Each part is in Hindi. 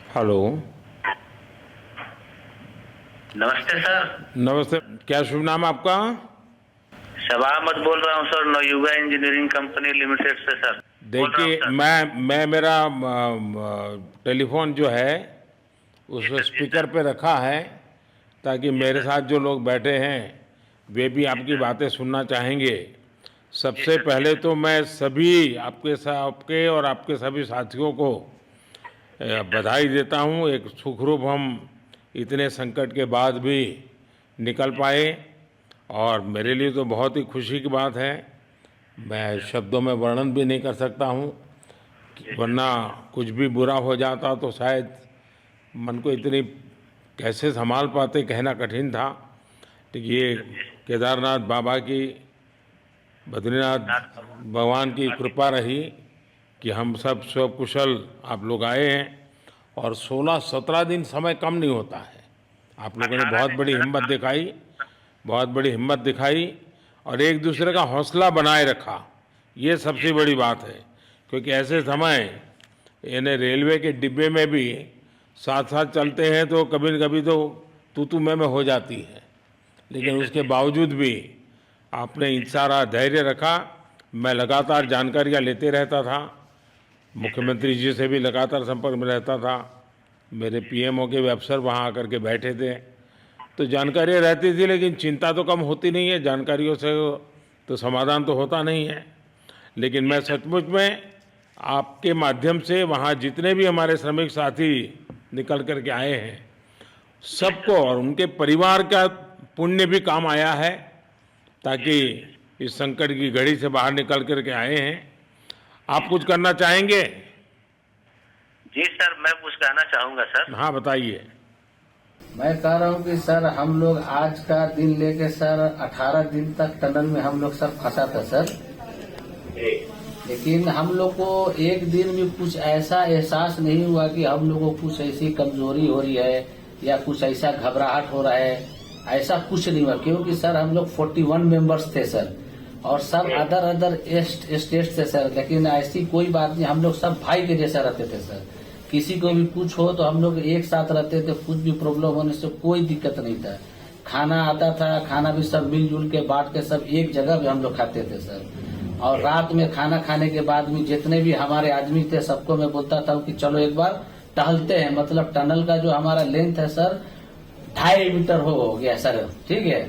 हेलो। नमस्ते सर। नमस्ते। क्या शुभ नाम है आपका? शबा अहमद बोल रहा हूँ sir, Navayuga engineering company limited से सर बोल रहा हूँ देखिए, सर। मैं मेरा टेलीफोन जो है जी उसको सर, जी स्पीकर सर, पे रखा है ताकि जी मेरे सर, साथ जो लोग बैठे हैं वे भी जी आपकी सर, बातें सुनना चाहेंगे। जी सबसे सर, जी पहले सर। तो मैं सभी आपके और आपके सभी साथियों को जी सर, बधाई देता हूँ। एक सुखरूप हम इतने संकट के बाद भी निकल जी पाए सर, और जी मेरे लिए तो बहुत ही खुशी की बात है। जी मैं सर, शब्दों में वर्णन भी नहीं कर सकता हूँ, जी सर, वरना कुछ भी बुरा हो जाता तो शायद मन को इतनी कैसे संभाल पाते कहना कठिन था। तो जी ये सर, जी सर। केदारनाथ बाबा की, बद्रीनाथ नाथ भगवान की बाबा की कृपा रही कि हम सब कुशल आप लोग आए हैं। और 16-17 दिन समय कम नहीं होता है। आप लोगों ने 18 बहुत दिन बड़ी सर। हिम्मत दिखाई, बहुत बड़ी हिम्मत दिखाई और एक जी दूसरे का सर, हौसला बनाए रखा। ये जी सबसे सर, बड़ी बात है, क्योंकि जी ऐसे सर, समय इन्हें रेलवे के डिब्बे में भी साथ साथ जी चलते हैं तो कभी न कभी तो तू मैं हो जाती है, जी लेकिन सर, उसके जी सर, बावजूद भी आपने जी सर, सारा धैर्य रखा। मैं लगातार जी सर, जानकारियाँ लेते रहता था, जी सर, जी मुख्यमंत्री सर, जी से भी लगातार संपर्क में रहता था। मेरे जी सर, पीएमओ के भी अफसर वहाँ आकर के बैठे थे, तो जी सर, जानकारियाँ रहती थी, लेकिन चिंता तो कम होती नहीं है। जानकारियों से तो समाधान तो होता नहीं है। लेकिन जी मैं सर, सचमुच में आपके माध्यम से वहाँ जितने भी हमारे श्रमिक साथी निकल कर के आए हैं जी सबको सर, और उनके परिवार का पुण्य भी काम आया है, जी ताकि सर, जी सर। इस संकट की घड़ी से बाहर निकल कर के आए हैं। जी आप कुछ सर, करना चाहेंगे? जी सर, मैं कुछ कहना चाहूँगा सर। हाँ, बताइए। मैं कह रहा हूँ कि सर हम लोग आज का दिन लेके सर 18 दिन तक टनल में हम लोग सब फंसा था सर। जी लेकिन हम लोग को एक दिन भी कुछ ऐसा एहसास नहीं हुआ कि हम लोग को कुछ ऐसी कमजोरी हो रही है या कुछ ऐसा घबराहट हो रहा है। ऐसा कुछ नहीं हुआ, क्योंकि सर हम लोग 41 मेंबर्स थे सर, और सब अदर अदर स्टेट से सर। लेकिन ऐसी कोई बात नहीं, हम लोग सब भाई के जैसा रहते थे सर। किसी को भी कुछ हो तो हम लोग एक साथ रहते थे, कुछ भी प्रॉब्लम होने से कोई दिक्कत नहीं था। खाना आता था, खाना भी सब मिलजुल के बांट के सब एक जगह भी हम लोग खाते थे सर। और रात में खाना खाने के बाद में जितने भी हमारे आदमी थे सबको मैं बोलता था कि चलो एक बार टहलते हैं। मतलब टनल का जो हमारा लेंथ है सर 2.5 मीटर हो गया सर, ठीक है।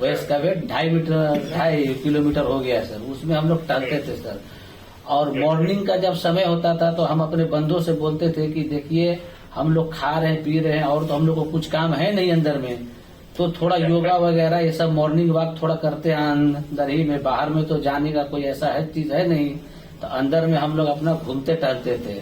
वेस्ट का वेट 2.5 किलोमीटर हो गया सर। उसमें हम लोग टहलते थे सर। और मॉर्निंग का जब समय होता था तो हम अपने बंदों से बोलते थे कि देखिए हम लोग खा रहे हैं पी रहे हैं और तो हम लोग को कुछ काम है नहीं अंदर में, तो थोड़ा योगा वगैरह ये सब मॉर्निंग वॉक थोड़ा करते हैं अंदर ही में। बाहर में तो जाने का कोई ऐसा है चीज है नहीं, तो अंदर में हम लोग अपना घूमते टहलते थे।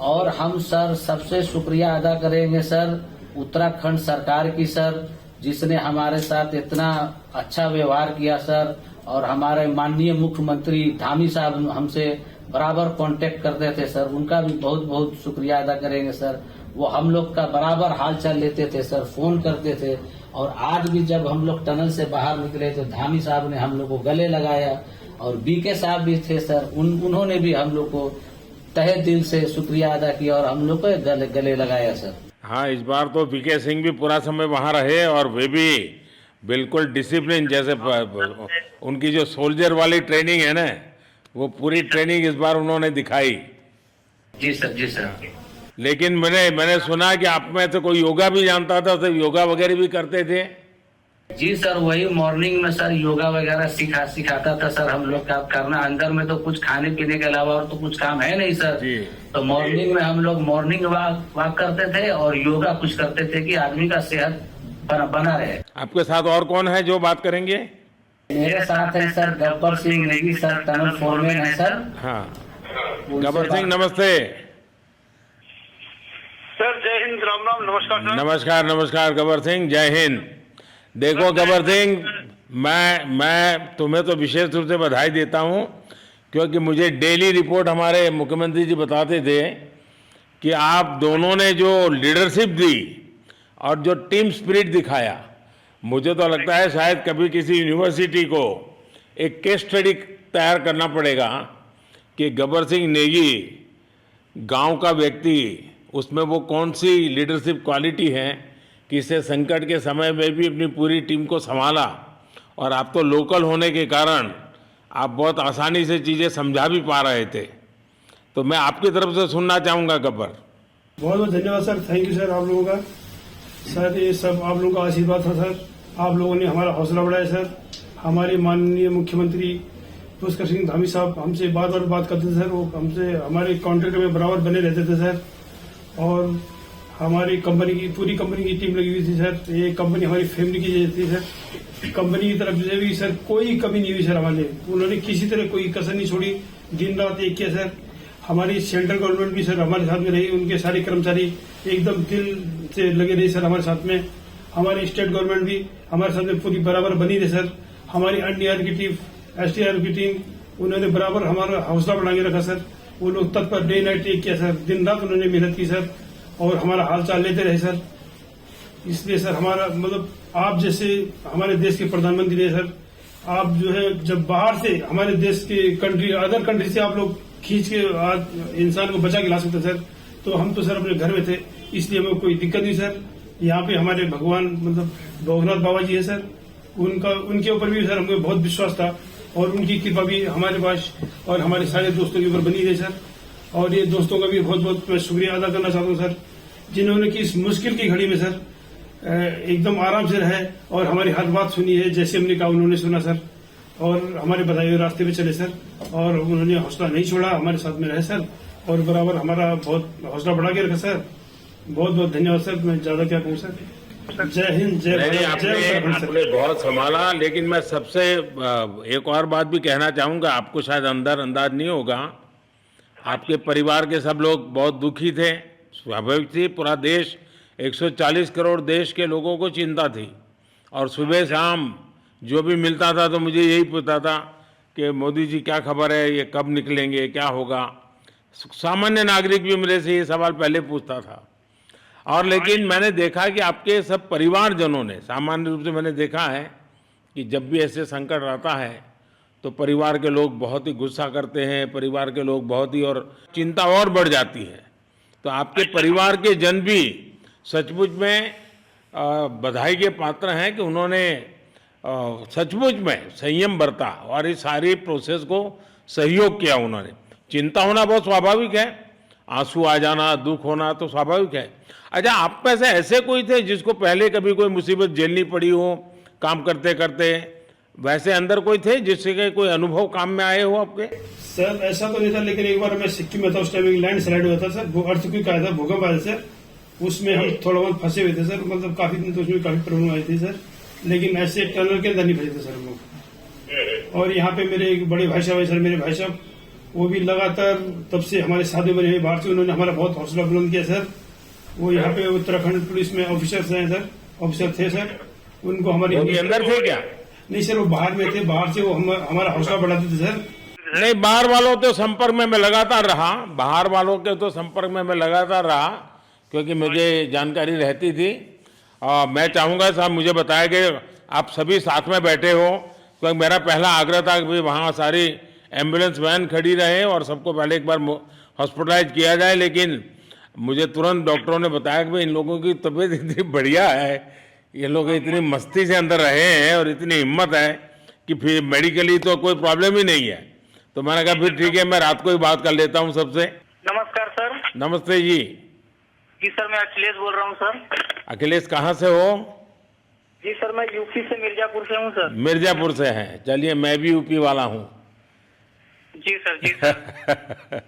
और हम सर सबसे शुक्रिया अदा करेंगे सर उत्तराखंड सरकार की सर, जिसने हमारे साथ इतना अच्छा व्यवहार किया सर। और हमारे माननीय मुख्यमंत्री धामी साहब हमसे बराबर कांटेक्ट करते थे सर, उनका भी बहुत बहुत शुक्रिया अदा करेंगे सर। वो हम लोग का बराबर हाल चाल लेते थे सर, फोन करते थे। और आज भी जब हम लोग टनल से बाहर निकले तो धामी साहब ने हम लोग को गले लगाया, और बीके साहब भी थे सर, उन्होंने भी हम लोग को तहे दिल से शुक्रिया अदा किया और हम लोग को गले लगाया सर। हाँ, इस बार तो वीके सिंह भी पूरा समय वहाँ रहे और वे भी बिल्कुल डिसिप्लिन, जैसे उनकी जो सोल्जर वाली ट्रेनिंग है ना, वो पूरी ट्रेनिंग इस बार उन्होंने दिखाई। जी सर, जी सर, लेकिन मैंने सुना कि आप में से कोई योगा भी जानता था, तो योगा वगैरह भी करते थे। जी सर, वही मॉर्निंग में सर योगा वगैरह सिखाता था सर। हम लोग का करना अंदर में तो कुछ खाने पीने के अलावा और तो कुछ काम है नहीं सर। जी। तो मॉर्निंग में हम लोग मॉर्निंग वॉक करते थे और योगा कुछ करते थे कि आदमी का सेहत बना रहे। आपके साथ और कौन है जो बात करेंगे? मेरे साथ है sir Gabbar Singh Negi sir, tunnel foreman है सर। हाँ, उनसे गब्बर सिंह बात- नमस्ते। सर जय हिंद, राम राम, नमस्कार सर। नमस्कार नमस्कार गब्बर सिंह, जय हिंद। देखो गब्बर सिंह, मैं तुम्हें तो विशेष रूप से बधाई देता हूँ, क्योंकि मुझे डेली रिपोर्ट हमारे मुख्यमंत्री जी बताते थे कि आप दोनों ने जो लीडरशिप दी और जो टीम स्पिरिट दिखाया, मुझे तो लगता है शायद कभी किसी यूनिवर्सिटी को एक केस स्टडी तैयार करना पड़ेगा कि गब्बर सिंह नेगी गांव का व्यक्ति उसमें वो कौन सी लीडरशिप क्वालिटी है कि इससे संकट के समय में भी अपनी पूरी टीम को संभाला, और आप तो लोकल होने के कारण आप बहुत आसानी से चीज़ें समझा भी पा रहे थे। तो मैं आपकी तरफ से सुनना चाहूँगा गब्बर। बहुत बहुत धन्यवाद सर, थैंक यू सर आप लोगों का। सर ये सब आप लोगों का आशीर्वाद था सर, आप लोगों ने हमारा हौसला बढ़ाया सर। हमारे माननीय मुख्यमंत्री पुष्कर सिंह धामी साहब हमसे बात करते थे सर, वो हमसे हमारे कॉन्ट्रैक्ट में बराबर बने रहते थे सर। और हमारी कंपनी की पूरी कंपनी की टीम लगी हुई थी सर। ये कंपनी हमारी फैमिली की जैसी थी सर। कंपनी की तरफ से भी सर कोई कमी नहीं हुई सर हमारे, उन्होंने किसी तरह कोई कसर नहीं छोड़ी, दिन रात एक किया सर। हमारी सेंट्रल गवर्नमेंट भी सर हमारे साथ में रही, उनके सारे कर्मचारी एकदम दिल से लगे रहे सर हमारे साथ में। हमारी स्टेट गवर्नमेंट भी हमारे साथ में पूरी बराबर बनी रही सर। हमारी एनडीआर की टीम, एसडीआर की टीम, उन्होंने बराबर हमारा हौसला बढ़ा के रखा सर। वो लोग तत्पर डे नाइट एक किया सर, दिन रात उन्होंने मेहनत की सर और हमारा हालचाल लेते रहे सर। इसलिए सर हमारा मतलब आप जैसे हमारे देश के प्रधानमंत्री है सर, आप जो है जब बाहर से हमारे देश के कंट्री अदर कंट्री से आप लोग खींच के इंसान को बचा के ला सकते सर, तो हम तो सर अपने घर में थे, इसलिए हमें कोई दिक्कत नहीं सर। यहाँ पे हमारे भगवान मतलब भोगनाथ बाबा जी है सर, उनके ऊपर भी सर हमें बहुत विश्वास था और उनकी कृपा भी हमारे पास और हमारे सारे दोस्तों के ऊपर बनी रही सर। और ये दोस्तों का भी बहुत बहुत मैं शुक्रिया अदा करना चाहता हूँ सर, जिन्होंने कि इस मुश्किल की घड़ी में सर एकदम आराम से रहे और हमारी हर बात सुनी है, जैसे हमने कहा उन्होंने सुना सर और हमारे बताए हुए रास्ते पे चले सर। और उन्होंने हौसला नहीं छोड़ा, हमारे साथ में रहे सर और बराबर हमारा बहुत हौसला बढ़ा के रखा सर। बहुत बहुत धन्यवाद सर, मैं ज्यादा क्या कहूँ सर। जय हिंद, जय भारत, जय उत्तराखंड सर। आपने बहुत संभाला, लेकिन मैं सबसे एक और बात भी कहना चाहूँगा, आपको शायद अंदाज नहीं होगा, आपके परिवार के सब लोग बहुत दुखी थे, स्वाभाविक थी। पूरा देश 140 करोड़ देश के लोगों को चिंता थी और सुबह शाम जो भी मिलता था तो मुझे यही पूछता था कि मोदी जी क्या खबर है, ये कब निकलेंगे, क्या होगा। सामान्य नागरिक भी मेरे से ये सवाल पहले पूछता था। और लेकिन मैंने देखा कि आपके सब परिवारजनों ने, सामान्य रूप से मैंने देखा है कि जब भी ऐसे संकट आता है तो परिवार के लोग बहुत ही गुस्सा करते हैं, परिवार के लोग बहुत ही और चिंता और बढ़ जाती है। तो आपके परिवार के जन भी सचमुच में बधाई के पात्र हैं कि उन्होंने सचमुच में संयम बरता और इस सारी प्रोसेस को सहयोग किया उन्होंने। चिंता होना बहुत स्वाभाविक है, आंसू आ जाना, दुख होना तो स्वाभाविक है। अच्छा, आप में से ऐसे कोई थे जिसको पहले कभी कोई मुसीबत झेलनी पड़ी हो काम करते करते? वैसे अंदर कोई थे जिससे कोई अनुभव काम में आए हो आपके? सर ऐसा तो नहीं था, लेकिन एक बार मैं सिक्किम में था, उस टाइम लैंड स्लाइड हुआ था सर, अर्थक्वेक आया था, भूकंप आया सर, उसमें हम थोड़ा बहुत फंसे हुए थे सर, मतलब काफी दिन तो उसमें काफी प्रॉब्लम आई थी सर, लेकिन ऐसे टनल के अंदर नहीं फंसे थे सर हम लोग। और यहाँ पे मेरे एक बड़े भाई साहब है सर, मेरे भाई साहब वो भी लगातार तब से हमारे साथ में बने हुए बाहर से, उन्होंने हमारा बहुत हौसला बुलंद किया सर। वो यहाँ पे उत्तराखंड पुलिस में ऑफिसर्स हैं सर, ऑफिसर थे सर, उनको हमारी अंदर थे क्या? नहीं सर, वो बाहर में थे, बाहर से वो हमारा हौसला बढ़ाते थे सर। नहीं, बाहर वालों के संपर्क में मैं लगातार रहा, बाहर वालों के तो संपर्क में मैं लगातार रहा क्योंकि मुझे जानकारी रहती थी। और मैं चाहूँगा साहब मुझे बताया कि आप सभी साथ में बैठे हो, क्योंकि मेरा पहला आग्रह था कि भाई वहाँ सारी एम्बुलेंस वैन खड़ी रहे और सबको पहले एक बार हॉस्पिटलाइज किया जाए। लेकिन मुझे तुरंत डॉक्टरों ने बताया कि भाई इन लोगों की तबीयत इतनी बढ़िया है, ये लोग इतनी मस्ती से अंदर रहे हैं और इतनी हिम्मत है कि फिर मेडिकली तो कोई प्रॉब्लम ही नहीं है। तो मैंने कहा फिर ठीक है, मैं रात को ही बात कर लेता हूँ सबसे। नमस्कार सर। नमस्ते जी। जी सर, मैं अखिलेश बोल रहा हूँ सर। अखिलेश कहाँ से हो? जी सर, मैं यूपी से मिर्जापुर से हूँ सर। मिर्जापुर से हैं, चलिए मैं भी यूपी वाला हूँ। जी सर, जी सर।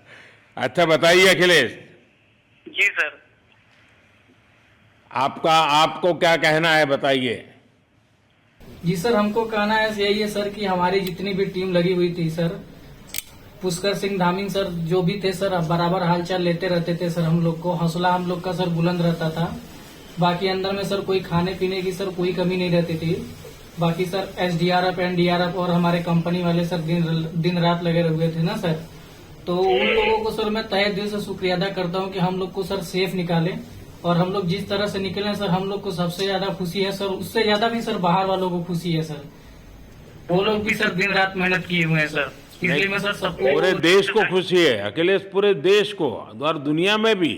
अच्छा बताइए अखिलेश, जी सर। आपको क्या कहना है, बताइए। जी सर, हमको कहना है यही है सर कि हमारी जितनी भी टीम लगी हुई थी सर, पुष्कर सिंह धामी सर जो भी थे सर, बराबर हालचाल लेते रहते थे सर। हम लोग को हौसला हम लोग का सर बुलंद रहता था। बाकी अंदर में सर कोई खाने पीने की सर कोई कमी नहीं रहती थी। बाकी सर एसडीआरएफ, एनडीआरएफ और हमारे कंपनी वाले सर दिन रात लगे हुए थे ना सर। तो उन लोगों को सर मैं तहे दिल से शुक्रिया अदा करता हूँ कि हम लोग को सर सेफ निकाले। और हम लोग जिस तरह से निकले सर, हम लोग को सबसे ज्यादा खुशी है सर, उससे ज्यादा भी सर बाहर वालों को खुशी है सर। वो लोग भी सर दिन रात मेहनत किए हुए हैं सर, इसलिए मैं सर सबको, पूरे देश को खुशी है अखिलेश, पूरे देश को और दुनिया में भी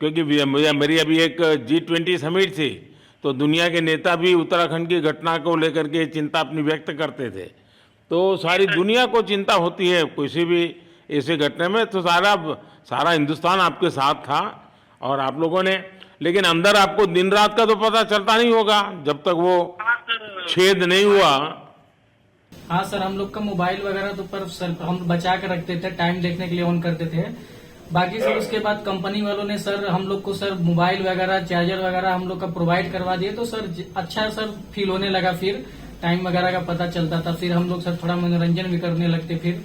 क्योंकि मेरी अभी एक G20 समिट थी, तो दुनिया के नेता भी उत्तराखंड की घटना को लेकर के चिंता अपनी व्यक्त करते थे। तो सारी दुनिया को चिंता होती है किसी भी ऐसे घटना में, तो सारा हिंदुस्तान आपके साथ था और आप लोगों ने, लेकिन अंदर आपको दिन रात का तो पता चलता नहीं होगा जब तक वो छेद नहीं हुआ। हाँ सर, हम लोग का मोबाइल वगैरह तो पर सर हम बचा के रखते थे, टाइम देखने के लिए ऑन करते थे। बाकी सर उसके बाद कंपनी वालों ने सर हम लोग को सर मोबाइल वगैरह, चार्जर वगैरह हम लोग का प्रोवाइड करवा दिए, तो सर अच्छा सर फील होने लगा। फिर टाइम वगैरह का पता चलता था, फिर हम लोग सर थोड़ा मनोरंजन भी करने लगते, फिर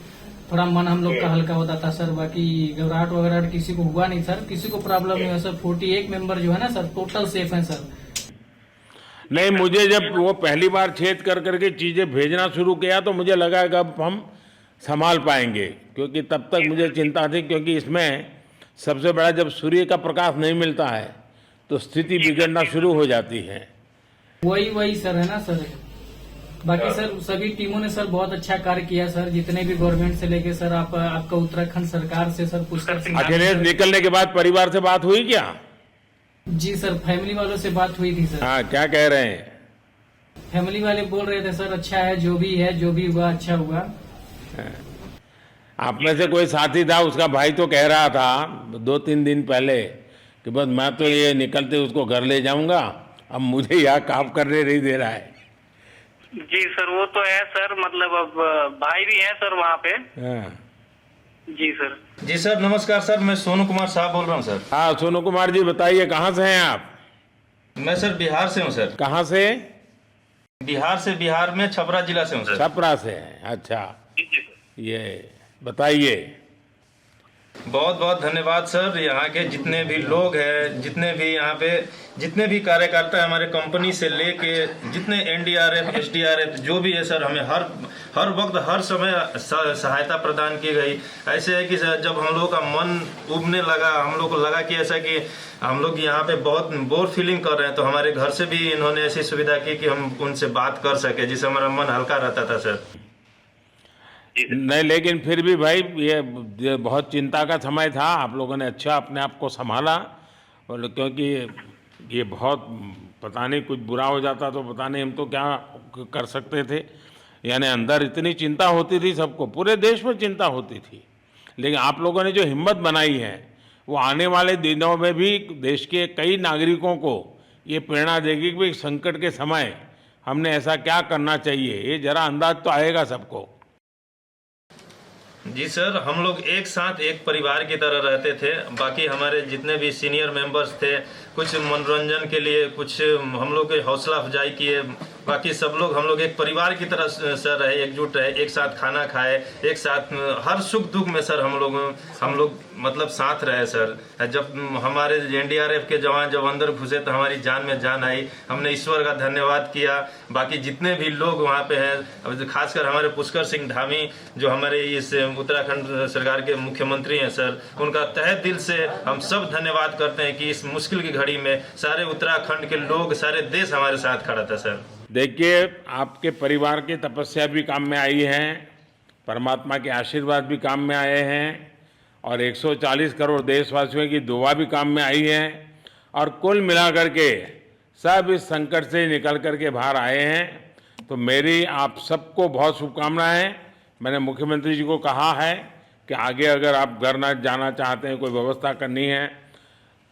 थोड़ा मन हम लोग का हल्का होता था सर। बाकी घबराहट वगैरह किसी को हुआ नहीं सर, किसी को प्रॉब्लम नहीं हुआ सर। 48 मेंबर जो है ना सर, टोटल सेफ हैं सर। नहीं, मुझे जब वो पहली बार छेद कर करके चीज़ें भेजना शुरू किया तो मुझे लगा कि अब हम संभाल पाएंगे, क्योंकि तब तक मुझे चिंता थी, क्योंकि इसमें सबसे बड़ा जब सूर्य का प्रकाश नहीं मिलता है तो स्थिति बिगड़ना शुरू हो जाती है। वही सर है ना सर। बाकी सर सभी टीमों ने सर बहुत अच्छा कार्य किया सर, जितने भी गवर्नमेंट से लेके सर आपका उत्तराखंड सरकार से सर पुष्कर सिंह। अखिलेश निकलने के बाद परिवार से बात हुई क्या? जी सर, फैमिली वालों से बात हुई थी सर। हाँ, क्या कह रहे हैं? फैमिली वाले बोल रहे थे सर अच्छा है, जो भी हुआ अच्छा हुआ। आप में से कोई साथी था, उसका भाई तो कह रहा था 2-3 दिन पहले कि बस मैं तो ये निकलते उसको घर ले जाऊंगा, अब मुझे यहाँ काम करने नहीं दे रहा है। जी सर, वो तो है सर, मतलब अब भाई भी है सर वहाँ पे। हाँ जी सर। जी सर, नमस्कार सर, मैं सोनू कुमार साहब बोल रहा हूँ सर। हाँ, सोनू कुमार जी बताइए, कहाँ से हैं आप? मैं सर बिहार से हूँ सर। कहाँ से? बिहार में छपरा जिला से हूँ सर। छपरा से हैं, अच्छा। जी सर। ये बताइए। बहुत बहुत धन्यवाद सर। यहाँ के जितने भी लोग हैं, जितने भी यहाँ पे जितने भी कार्यकर्ता है हमारे कंपनी से लेके, जितने NDRF SDRF जो भी है सर, हमें हर वक्त हर समय सहायता प्रदान की गई। ऐसे है कि सर जब हम लोग का मन उबने लगा, हम लोग को लगा कि ऐसा कि हम लोग यहाँ पे बहुत बोर फीलिंग कर रहे हैं, तो हमारे घर से भी इन्होंने ऐसी सुविधा की कि हम उनसे बात कर सके, जिससे हमारा मन हल्का रहता था सर। नहीं, लेकिन फिर भी भाई ये बहुत चिंता का समय था, आप लोगों ने अच्छा अपने आप को संभाला, और क्योंकि ये बहुत पता नहीं कुछ बुरा हो जाता तो पता नहीं हम तो क्या कर सकते थे। यानी अंदर इतनी चिंता होती थी, सबको, पूरे देश में चिंता होती थी, लेकिन आप लोगों ने जो हिम्मत बनाई है वो आने वाले दिनों में भी देश के कई नागरिकों को ये प्रेरणा देगी कि संकट के समय हमने ऐसा क्या करना चाहिए। ये जरा अंदाज तो आएगा सबको। जी सर, हम लोग एक साथ एक परिवार की तरह रहते थे। बाकी हमारे जितने भी सीनियर मेंबर्स थे, कुछ मनोरंजन के लिए, कुछ हम लोग के हौसला अफजाई किए। बाकी सब लोग हम लोग एक परिवार की तरह सर रहे, एकजुट रहे, एक साथ खाना खाए, एक साथ हर सुख दुख में सर हम लोग मतलब साथ रहे सर। जब हमारे NDRF के जवान जब अंदर घुसे तो हमारी जान में जान आई, हमने ईश्वर का धन्यवाद किया। बाकी जितने भी लोग वहाँ पे हैं, खासकर हमारे पुष्कर सिंह धामी जो हमारे इस उत्तराखंड सरकार के मुख्यमंत्री हैं सर, उनका तहे दिल से हम सब धन्यवाद करते हैं कि इस मुश्किल की घड़ी में सारे उत्तराखंड के लोग, सारे देश हमारे साथ खड़ा था सर। देखिए, आपके परिवार की तपस्या भी काम में आई है, परमात्मा के आशीर्वाद भी काम में आए हैं, और 140 करोड़ देशवासियों की दुआ भी काम में आई है, और कुल मिलाकर के सब इस संकट से निकल कर के बाहर आए हैं। तो मेरी आप सबको बहुत शुभकामनाएं। मैंने मुख्यमंत्री जी को कहा है कि आगे अगर आप घर न जाना चाहते हैं, कोई व्यवस्था करनी है,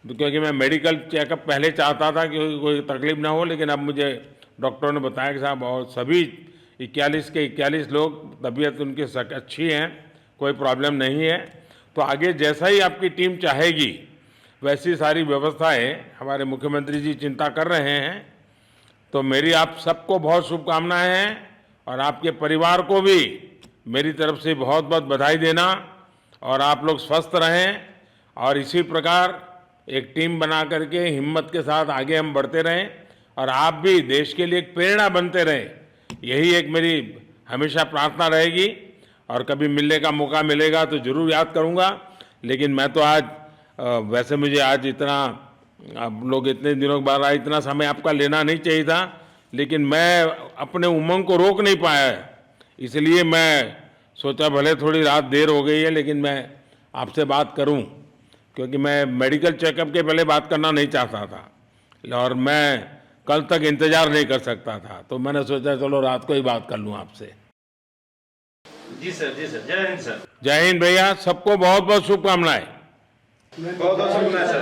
तो क्योंकि मैं मेडिकल चेकअप पहले चाहता था कि कोई तकलीफ ना हो, लेकिन अब मुझे डॉक्टरों ने बताया कि साहब और सभी 41 के 41 लोग तबीयत उनकी अच्छी है, कोई प्रॉब्लम नहीं है। तो आगे जैसा ही आपकी टीम चाहेगी वैसी सारी व्यवस्थाएं हमारे मुख्यमंत्री जी चिंता कर रहे हैं। तो मेरी आप सबको बहुत शुभकामनाएं हैं, और आपके परिवार को भी मेरी तरफ से बहुत बहुत बधाई देना, और आप लोग स्वस्थ रहें, और इसी प्रकार एक टीम बना करके हिम्मत के साथ आगे हम बढ़ते रहें, और आप भी देश के लिए एक प्रेरणा बनते रहें। यही एक मेरी हमेशा प्रार्थना रहेगी, और कभी मिलने का मौका मिलेगा तो ज़रूर याद करूँगा। लेकिन मैं तो आज वैसे मुझे आज इतना, आप लोग इतने दिनों के बाद आए, इतना समय आपका लेना नहीं चाहिए था, लेकिन मैं अपने उमंग को रोक नहीं पाया, इसलिए मैं सोचा भले थोड़ी रात देर हो गई है लेकिन मैं आपसे बात करूं। क्योंकि मैं मेडिकल चेकअप के पहले बात करना नहीं चाहता था और मैं कल तक इंतजार नहीं कर सकता था, तो मैंने सोचा चलो रात को ही बात कर लूँ आपसे। जी सर, जय हिंद सर। जय हिंद भैया, सबको बहुत बहुत शुभकामनाएं। बहुत बहुत शुक्रिया सर।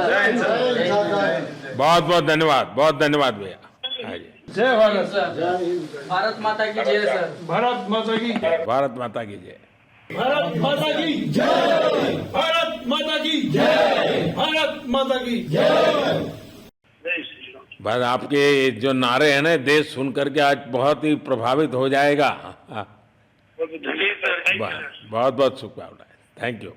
जय हिंद सर। बहुत बहुत धन्यवाद भैया। हाँ जी, जय भारत। सर भारत माता की जय सर। भारत माता की भारत माता की जय। भारत माता की जय। भारत माता की जय। भारत माता की जय। बस आपके जो नारे हैं ना, देश सुन करके आज बहुत ही प्रभावित हो जाएगा। जी सर, बहुत बहुत शुभकामनाएं। Thank you.